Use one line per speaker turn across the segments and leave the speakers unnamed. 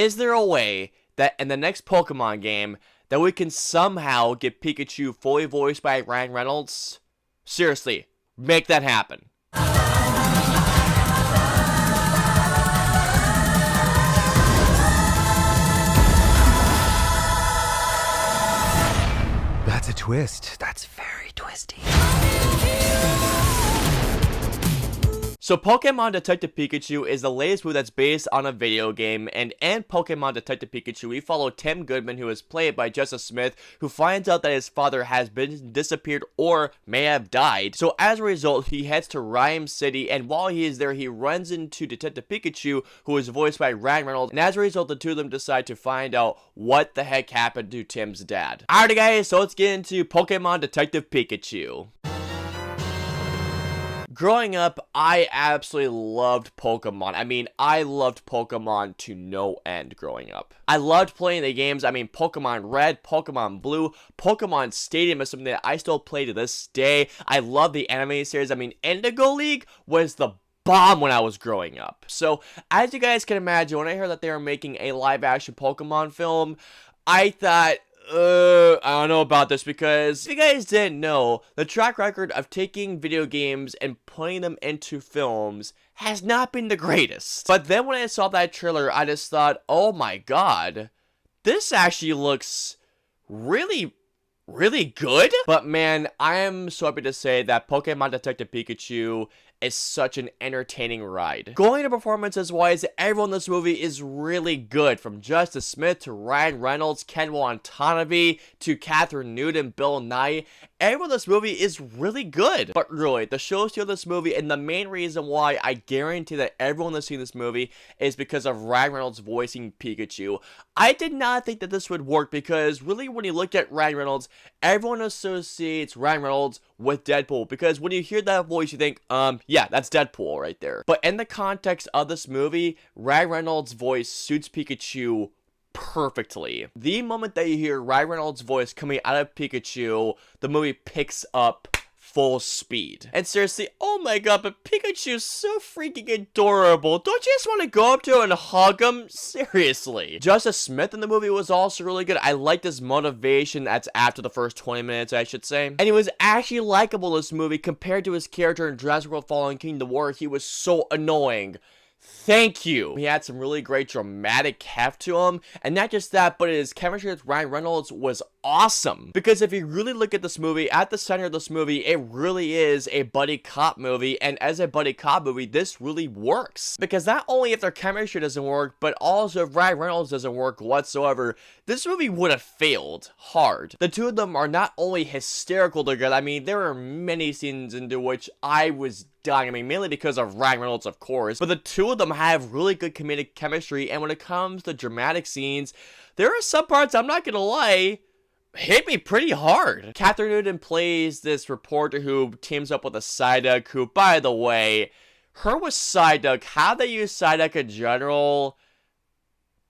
Is there a way that in the next Pokemon game that we can somehow get Pikachu fully voiced by Ryan Reynolds? Seriously, make that happen.
That's a twist. That's very twisty.
So Pokemon Detective Pikachu is the latest movie that's based on a video game, and in Pokemon Detective Pikachu, we follow Tim Goodman, who is played by Justice Smith, who finds out that his father has been disappeared or may have died. So as a result, he heads to Rhyme City, and while he is there, he runs into Detective Pikachu, who is voiced by Ryan Reynolds, and as a result, the two of them decide to find out what the heck happened to Tim's dad. Alrighty guys, so let's get into Pokemon Detective Pikachu. Growing up, I absolutely loved Pokemon. I mean, I loved Pokemon to no end growing up. I loved playing the games. I mean, Pokemon Red, Pokemon Blue, Pokemon Stadium is something that I still play to this day. I love the anime series. I mean, Indigo League was the bomb when I was growing up. So, as you guys can imagine, when I heard that they were making a live-action Pokemon film, I thought, I don't know about this, because if you guys didn't know, the track record of taking video games and putting them into films has not been the greatest. But then when I saw that trailer, I just thought, oh my god, this actually looks really good. But man, I am so happy to say that Pokemon Detective Pikachu is such an entertaining ride. Going to performances wise, everyone in this movie is really good, from Justice Smith to Ryan Reynolds, Ken Watanabe to Catherine Newton, Bill Nye. Everyone in this movie is really good. But really, the show steal this movie, and the main reason why I guarantee that everyone that's seen this movie is because of Ryan Reynolds voicing Pikachu. I did not think that this would work, because really when you look at Ryan Reynolds, everyone associates Ryan Reynolds with Deadpool, because when you hear that voice, you think, yeah, that's Deadpool right there. But in the context of this movie, Ryan Reynolds' voice suits Pikachu perfectly. The moment that you hear Ryan Reynolds' voice coming out of Pikachu, the movie picks up full speed. And seriously, oh my god, but Pikachu's so freaking adorable. Don't you just want to go up to him and hug him? Seriously. Justice Smith in the movie was also really good. I liked his motivation that's after the first 20 minutes, I should say. And he was actually likable in this movie compared to his character in Jurassic World Fallen Kingdom, where he was so annoying. Thank you. He had some really great dramatic heft to him, and not just that, but his chemistry with Ryan Reynolds was awesome. Because if you really look at this movie, at the center of this movie, it really is a buddy cop movie, and as a buddy cop movie, this really works. Because not only if their chemistry doesn't work, but also if Ryan Reynolds doesn't work whatsoever, this movie would have failed hard. The two of them are not only hysterical together, I mean, there are many scenes into which I was dying. I mean, mainly because of Ryan Reynolds, of course, but the two of them have really good comedic chemistry, and when it comes to dramatic scenes, there are some parts, I'm not gonna lie, hit me pretty hard. Catherine Newton plays this reporter who teams up with a Psyduck, who, by the way, her with Psyduck, how they use Psyduck in general,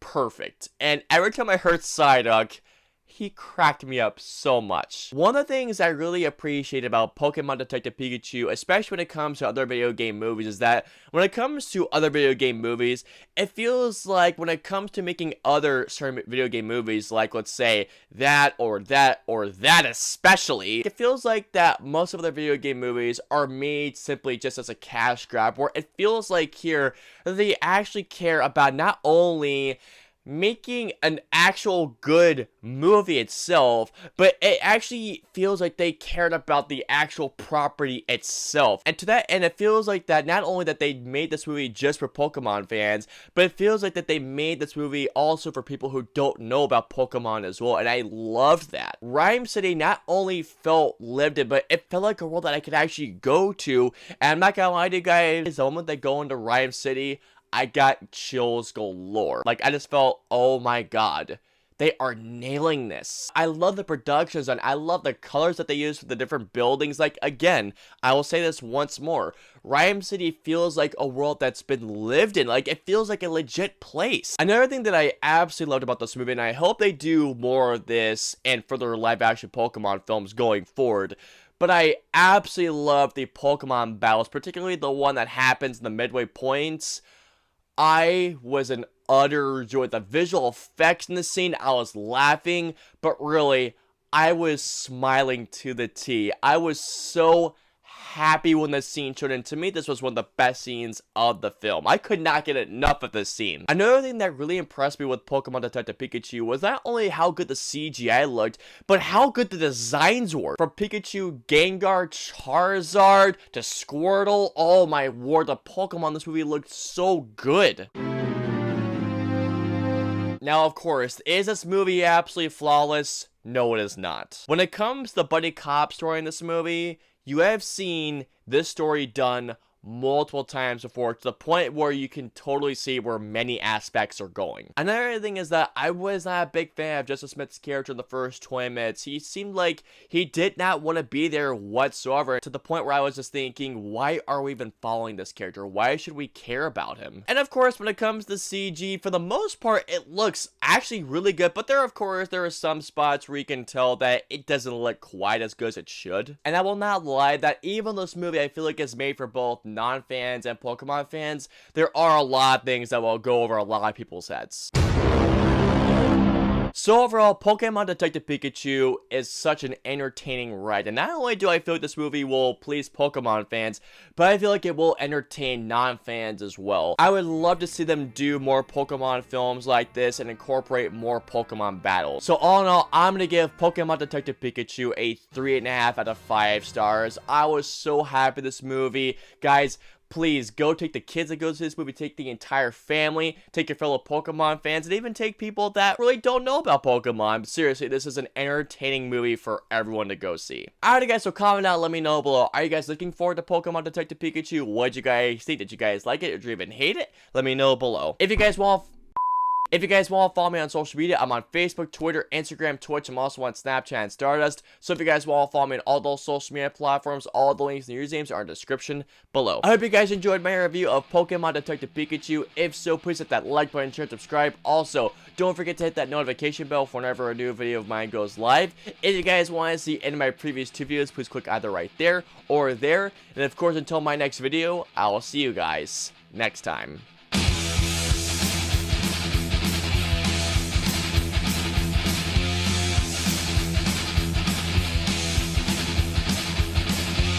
perfect. And every time I heard Psyduck, he cracked me up so much. One of the things I really appreciate about Pokemon Detective Pikachu, especially when it comes to other video game movies, is that when it comes to other video game movies, it feels like when it comes to making other certain video game movies, like let's say that or that or that especially, it feels like that most of their video game movies are made simply just as a cash grab, where it feels like here they actually care about not only making an actual good movie itself, but it actually feels like they cared about the actual property itself. And to that end, it feels like that not only that they made this movie just for Pokemon fans, but it feels like that they made this movie also for people who don't know about Pokemon as well, and I loved that. Rhyme City not only felt lived in, but it felt like a world that I could actually go to, and I'm not gonna lie to you guys, the moment they go into Rhyme City, I got chills galore. Like, I just felt, oh my god, they are nailing this. I love the production design. I love the colors that they use for the different buildings. Like, again, I will say this once more. Rhyme City feels like a world that's been lived in. Like, it feels like a legit place. Another thing that I absolutely loved about this movie, and I hope they do more of this and further live-action Pokemon films going forward, but I absolutely love the Pokemon battles, particularly the one that happens in the midway points. I was in utter joy. The visual effects in the scene, I was laughing, but really, I was smiling to the T. I was so happy when the scene showed, and to me this was one of the best scenes of the film. I could not get enough of this scene. Another thing that really impressed me with Pokemon Detective Pikachu was not only how good the CGI looked, but how good the designs were. From Pikachu, Gengar, Charizard, to Squirtle, oh my word, the Pokemon in this movie looked so good. Now, of course, is this movie absolutely flawless? No, it is not. When it comes to the buddy cop story in this movie, you have seen this story done multiple times before, to the point where you can totally see where many aspects are going. Another thing is that I was not a big fan of Justice Smith's character in the first 20 minutes. He seemed like he did not want to be there whatsoever, to the point where I was just thinking, why are we even following this character? Why should we care about him? And of course, when it comes to CG, for the most part, it looks actually really good, but there are some spots where you can tell that it doesn't look quite as good as it should. And I will not lie that even though this movie I feel like is made for both non-fans and Pokemon fans, there are a lot of things that will go over a lot of people's heads. So overall, Pokemon Detective Pikachu is such an entertaining ride, and not only do I feel like this movie will please Pokemon fans, but I feel like it will entertain non-fans as well. I would love to see them do more Pokemon films like this and incorporate more Pokemon battles. So all in all, I'm gonna give Pokemon Detective Pikachu a 3.5 out of 5 stars. I was so happy with this movie. Guys, please go take the kids that go to this movie, take the entire family, take your fellow Pokemon fans, and even take people that really don't know about Pokemon. But seriously, this is an entertaining movie for everyone to go see. Alright guys, so comment down, let me know below. Are you guys looking forward to Pokemon Detective Pikachu? What did you guys think? Did you guys like it? Or did you even hate it? Let me know below. If you guys want to follow me on social media, I'm on Facebook, Twitter, Instagram, Twitch. I'm also on Snapchat and Stardust. So if you guys want to follow me on all those social media platforms, all the links and usernames are in the description below. I hope you guys enjoyed my review of Pokemon Detective Pikachu. If so, please hit that like button, share, subscribe. Also, don't forget to hit that notification bell for whenever a new video of mine goes live. If you guys want to see any of my previous 2 videos, please click either right there or there. And of course, until my next video, I will see you guys next time.